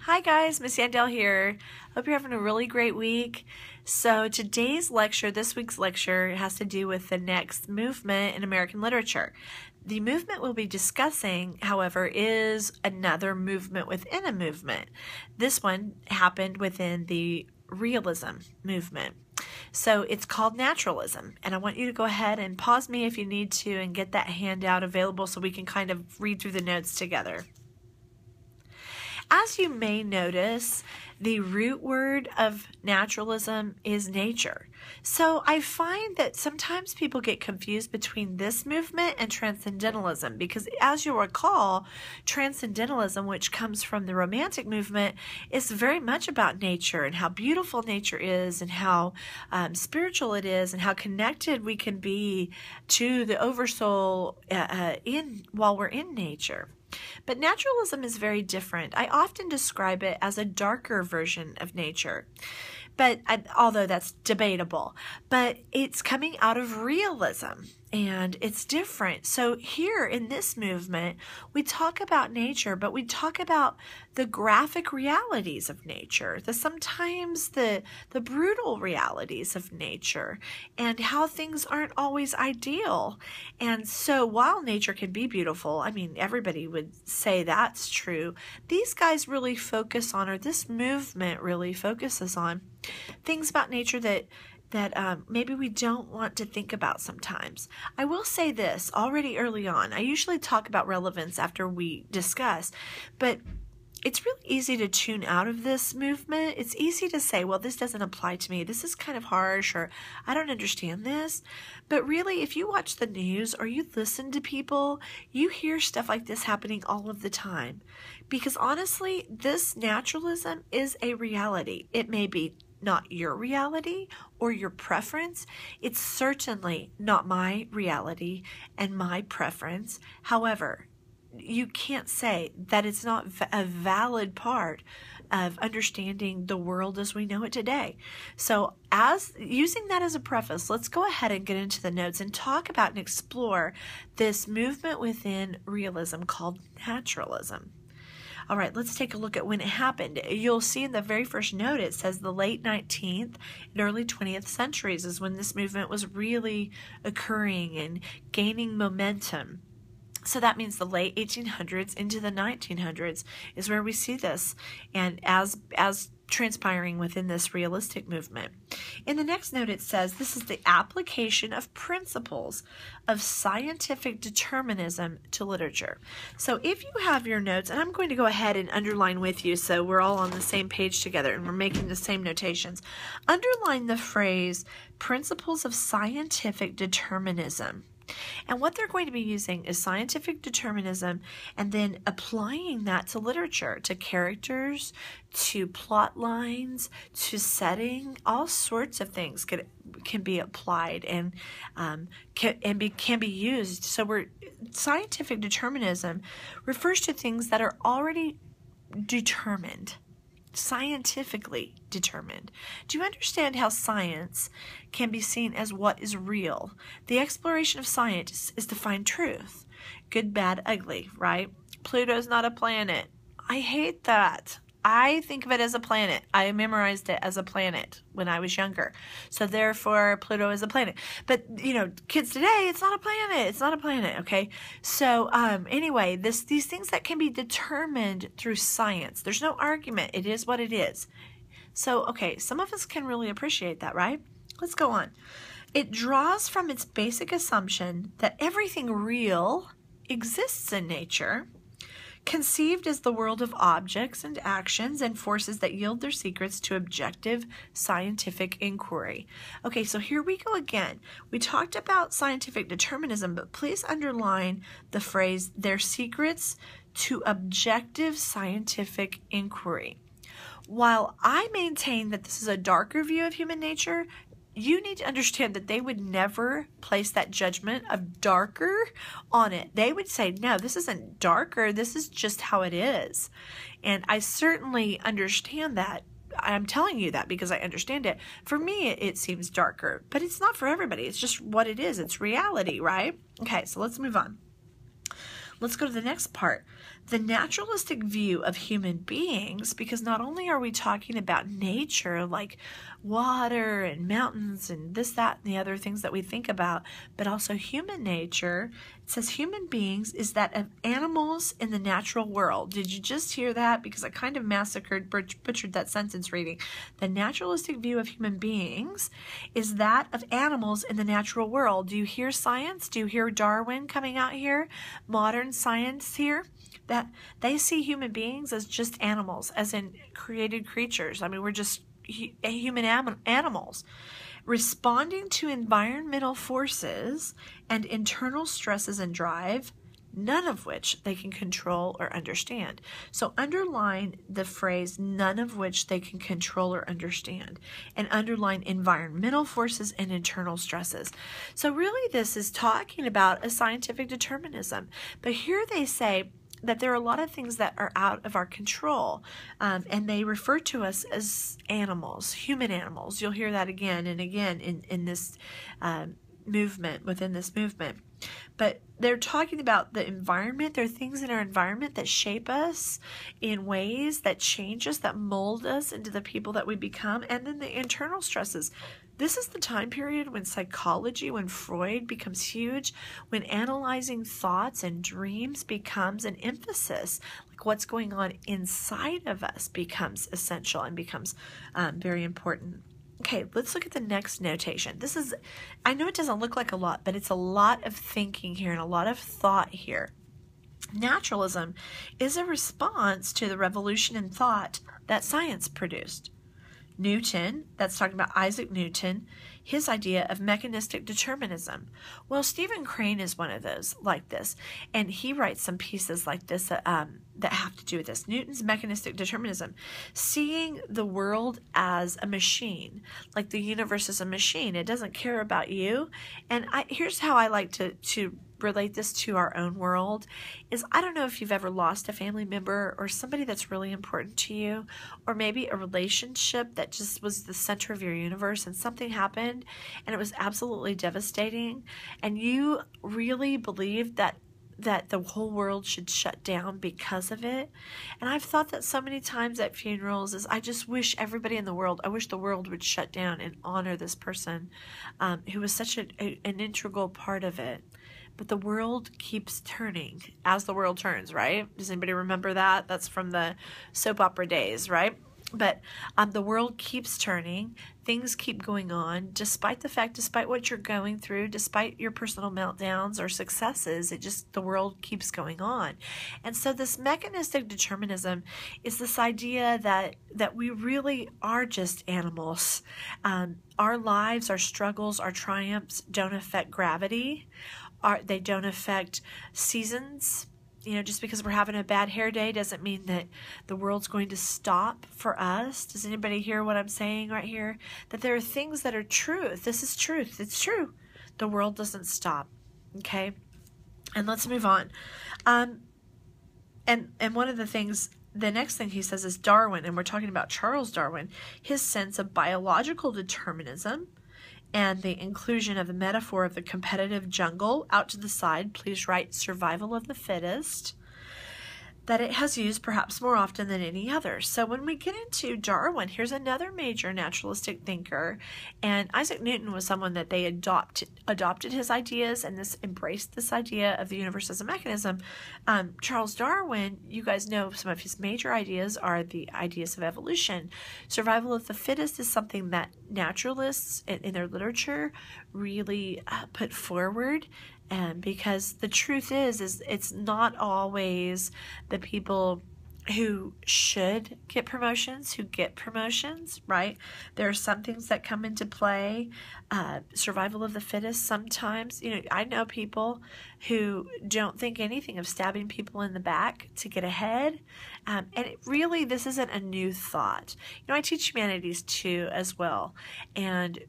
Hi guys, Miss Yandell here. Hope you're having a really great week. So today's lecture, this week's lecture, has to do with the next movement in American literature. The movement we'll be discussing, however, is another movement within a movement. This one happened within the realism movement. So it's called naturalism, and I want you to go ahead and pause me if you need to and get that handout available so we can kind of read through the notes together. As you may notice, the root word of naturalism is nature. So I find that sometimes people get confused between this movement and transcendentalism because, as you'll recall, transcendentalism, which comes from the Romantic movement, is very much about nature and how beautiful nature is and how spiritual it is and how connected we can be to the oversoul while we're in nature. But naturalism is very different. I often describe it as a darker version of nature, although that's debatable. But it's coming out of realism, and it's different. So here in this movement, we talk about nature, but we talk about the graphic realities of nature, sometimes the brutal realities of nature, and how things aren't always ideal. And so while nature can be beautiful, I mean, everybody would say that's true, these guys really focus on, or this movement really focuses on, things about nature that maybe we don't want to think about sometimes. I will say this already early on. I usually talk about relevance after we discuss, but it's really easy to tune out of this movement. It's easy to say, well, this doesn't apply to me. This is kind of harsh, or I don't understand this. But really, if you watch the news or you listen to people, you hear stuff like this happening all of the time. Because honestly, this naturalism is a reality. It may be not your reality or your preference. It's certainly not my reality and my preference. However, you can't say that it's not a valid part of understanding the world as we know it today. So as using that as a preface, let's go ahead and get into the notes and talk about and explore this movement within realism called naturalism. All right, let's take a look at when it happened. You'll see in the very first note, it says the late 19th and early 20th centuries is when this movement was really occurring and gaining momentum. So that means the late 1800s into the 1900s is where we see this, and as transpiring within this realistic movement. In the next note, it says this is the application of principles of scientific determinism to literature. So if you have your notes, and I'm going to go ahead and underline with you so we're all on the same page together and we're making the same notations, underline the phrase principles of scientific determinism. And what they're going to be using is scientific determinism and then applying that to literature, to characters, to plot lines, to setting. All sorts of things can be applied and can be used. So scientific determinism refers to things that are already determined. Scientifically determined. Do you understand how science can be seen as what is real? The exploration of science is to find truth. Good, bad, ugly, right? Pluto's not a planet. I hate that. I think of it as a planet. I memorized it as a planet when I was younger. So therefore, Pluto is a planet. But, kids today, it's not a planet. It's not a planet, okay? So anyway, these things that can be determined through science. There's no argument. It is what it is. So, okay, some of us can really appreciate that, right? Let's go on. It draws from its basic assumption that everything real exists in nature, conceived as the world of objects and actions and forces that yield their secrets to objective scientific inquiry. Okay, so here we go again. We talked about scientific determinism, but please underline the phrase, their secrets to objective scientific inquiry. While I maintain that this is a darker view of human nature, you need to understand that they would never place that judgment of darker on it. They would say, no, this isn't darker. This is just how it is. And I certainly understand that. I'm telling you that because I understand it. For me, it seems darker, but it's not for everybody. It's just what it is. It's reality, right? Okay, so let's move on. let's go to the next part. The naturalistic view of human beings, because not only are we talking about nature, like water and mountains and this, that, and the other things that we think about, but also human nature. It says human beings is that of animals in the natural world. Did you just hear that? Because I kind of butchered that sentence reading. The naturalistic view of human beings is that of animals in the natural world. Do you hear science? Do you hear Darwin coming out here? Modern science here? That they see human beings as just animals, as in created creatures. I mean, we're just human animals responding to environmental forces and internal stresses and drive, none of which they can control or understand. So underline the phrase, none of which they can control or understand, and underline environmental forces and internal stresses. So really this is talking about a scientific determinism. But here they say that there are a lot of things that are out of our control, and they refer to us as animals, human animals. You'll hear that again and again in this movement, within this movement. But they're talking about the environment. There are things in our environment that shape us in ways that change us, that mold us into the people that we become, and then the internal stresses. This is the time period when psychology, when Freud becomes huge, when analyzing thoughts and dreams becomes an emphasis, like what's going on inside of us becomes essential and becomes very important. Okay, let's look at the next notation. This is, I know it doesn't look like a lot, but it's a lot of thinking here and a lot of thought here. Naturalism is a response to the revolution in thought that science produced. Newton, that's talking about Isaac Newton, his idea of mechanistic determinism. Well, Stephen Crane is one of those like this, and he writes some pieces like this that have to do with this. Newton's mechanistic determinism, seeing the world as a machine, like the universe is a machine. It doesn't care about you. And here's how I like to relate this to our own world is, I don't know if you've ever lost a family member or somebody that's really important to you, or maybe a relationship that just was the center of your universe and something happened and it was absolutely devastating and you really believed that the whole world should shut down because of it. And I've thought that so many times at funerals is I just wish everybody in the world, I wish the world would shut down and honor this person who was such an integral part of it. But the world keeps turning as the world turns, right? Does anybody remember that? That's from the soap opera days, right? But the world keeps turning. Things keep going on. Despite what you're going through, despite your personal meltdowns or successes, the world keeps going on. And so this mechanistic determinism is this idea that we really are just animals. Our lives, our struggles, our triumphs don't affect gravity. They don't affect seasons. You know, just because we're having a bad hair day doesn't mean that the world's going to stop for us. Does anybody hear what I'm saying right here? That there are things that are truth. This is truth. It's true. The world doesn't stop. Okay? And let's move on. And one of the things, the next thing he says is Darwin, and we're talking about Charles Darwin, his sense of biological determinism, and the inclusion of the metaphor of the competitive jungle out to the side. Please write survival of the fittest, that it has used perhaps more often than any other. So when we get into Darwin, here's another major naturalistic thinker, and Isaac Newton was someone that they adopted his ideas and embraced this idea of the universe as a mechanism. Charles Darwin, you guys know some of his major ideas are the ideas of evolution. Survival of the fittest is something that naturalists in their literature really put forward. Because the truth is it's not always the people who should get promotions who get promotions, right? There are some things that come into play. Survival of the fittest sometimes. You know, I know people who don't think anything of stabbing people in the back to get ahead. And this isn't a new thought. You know, I teach humanities too as well. And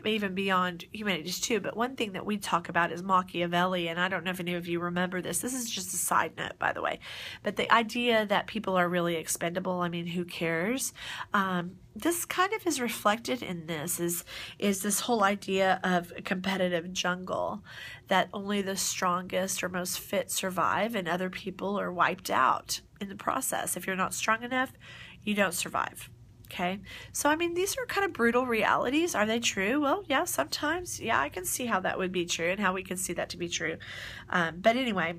even beyond humanities too. But one thing that we talk about is Machiavelli, and I don't know if any of you remember this. This is just a side note, by the way. But the idea that people are really expendable, I mean, who cares? This kind of is reflected in this, is this whole idea of a competitive jungle, that only the strongest or most fit survive and other people are wiped out in the process. If you're not strong enough, you don't survive. Okay, so I mean, these are kind of brutal realities. Are they true? Well, yeah, sometimes. Yeah, I can see how that would be true and how we can see that to be true. But anyway,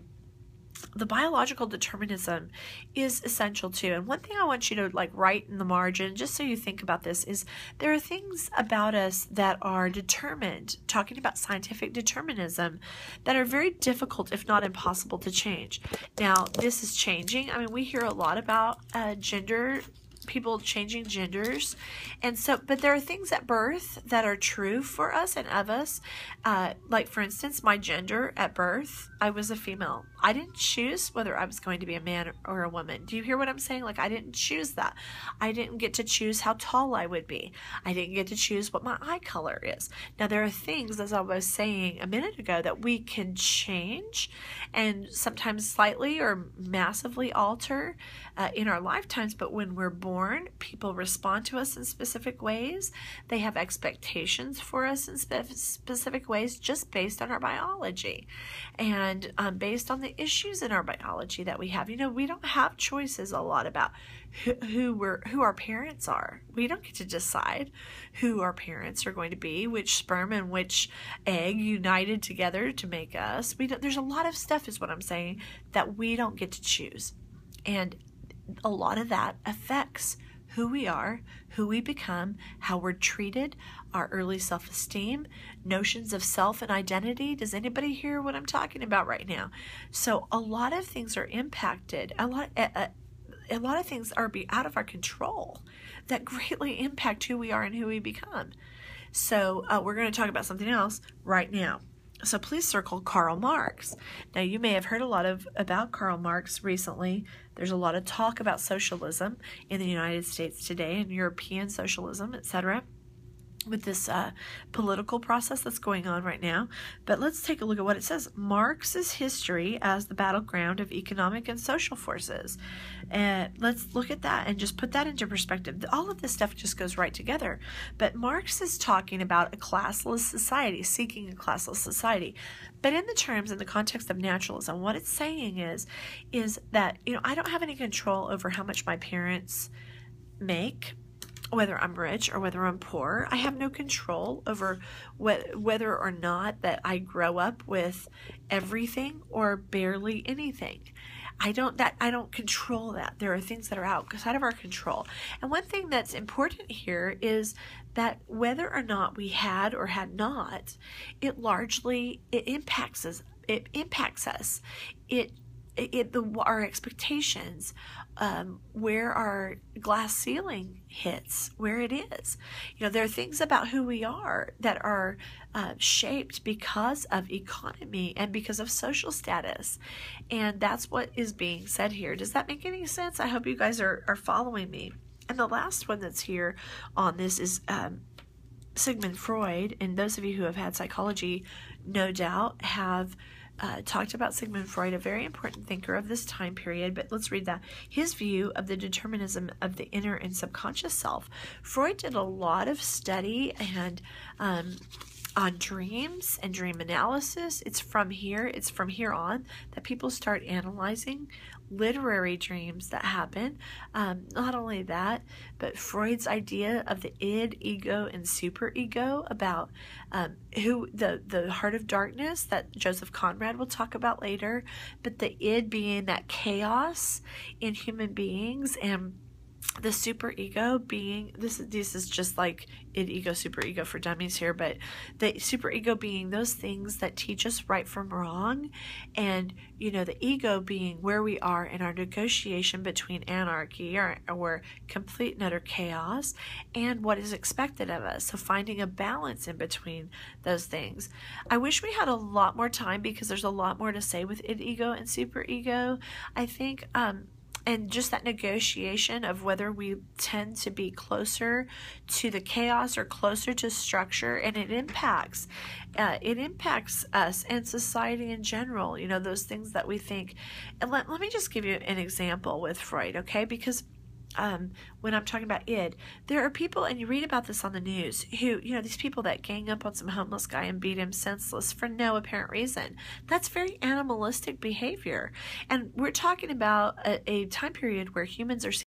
the biological determinism is essential too. And one thing I want you to write in the margin, just so you think about this, is there are things about us that are determined, talking about scientific determinism, that are very difficult, if not impossible, to change. Now, this is changing. I mean, we hear a lot about gender, people changing genders, and so, but there are things at birth that are true for us and of us. Like, for instance, my gender at birth, I was a female. I didn't choose whether I was going to be a man or a woman. Do you hear what I'm saying? Like, I didn't choose that. I didn't get to choose how tall I would be. I didn't get to choose what my eye color is. Now, there are things, as I was saying a minute ago, that we can change and sometimes slightly or massively alter in our lifetimes. But when we're born, people respond to us in specific ways. They have expectations for us in specific ways, just based on our biology and based on the issues in our biology that we have. You know, we don't have choices a lot about who our parents are. We don't get to decide who our parents are going to be, which sperm and which egg united together to make us. There's a lot of stuff, is what I'm saying, that we don't get to choose. And a lot of that affects who we are, who we become, how we're treated, our early self-esteem, notions of self and identity. Does anybody hear what I'm talking about right now? So a lot of things are impacted. A lot of things are out of our control that greatly impact who we are and who we become. So we're going to talk about something else right now. So please circle Karl Marx. Now, you may have heard a lot about Karl Marx recently. There's a lot of talk about socialism in the United States today, and European socialism, etc., with this political process that's going on right now. But let's take a look at what it says. Marx's history as the battleground of economic and social forces. Let's look at that and just put that into perspective. All of this stuff just goes right together. But Marx is talking about a classless society, seeking a classless society. But in the context of naturalism, what it's saying is that, you know, I don't have any control over how much my parents make, whether I'm rich or whether I'm poor. I have no control over whether or not that I grow up with everything or barely anything. I don't control that. There are things that are outside of our control. And one thing that's important here is that whether or not we had or had not, it impacts us. Our expectations, where our glass ceiling hits, where it is. You know, there are things about who we are that are shaped because of economy and because of social status. And that's what is being said here. Does that make any sense? I hope you guys are following me. And the last one that's here on this is Sigmund Freud. And those of you who have had psychology, no doubt, have talked about Sigmund Freud, a very important thinker of this time period. But let's read that. His view of the determinism of the inner and subconscious self. Freud did a lot of study and on dreams and dream analysis. It's from here on that people start analyzing literary dreams that happen. Not only that, but Freud's idea of the id, ego, and superego, about who the heart of darkness that Joseph Conrad will talk about later, but the id being that chaos in human beings, and the superego being, this is just like id, ego, superego for dummies here, but the superego being those things that teach us right from wrong, and, you know, the ego being where we are in our negotiation between anarchy or complete and utter chaos and what is expected of us. So finding a balance in between those things. I wish we had a lot more time because there's a lot more to say with id, ego, and superego. I think and just that negotiation of whether we tend to be closer to the chaos or closer to structure, and it impacts us and society in general, those things that we think. And let me just give you an example with Freud, okay? Because when I'm talking about id, there are people, and you read about this on the news, who, these people that gang up on some homeless guy and beat him senseless for no apparent reason. That's very animalistic behavior. And we're talking about a time period where humans are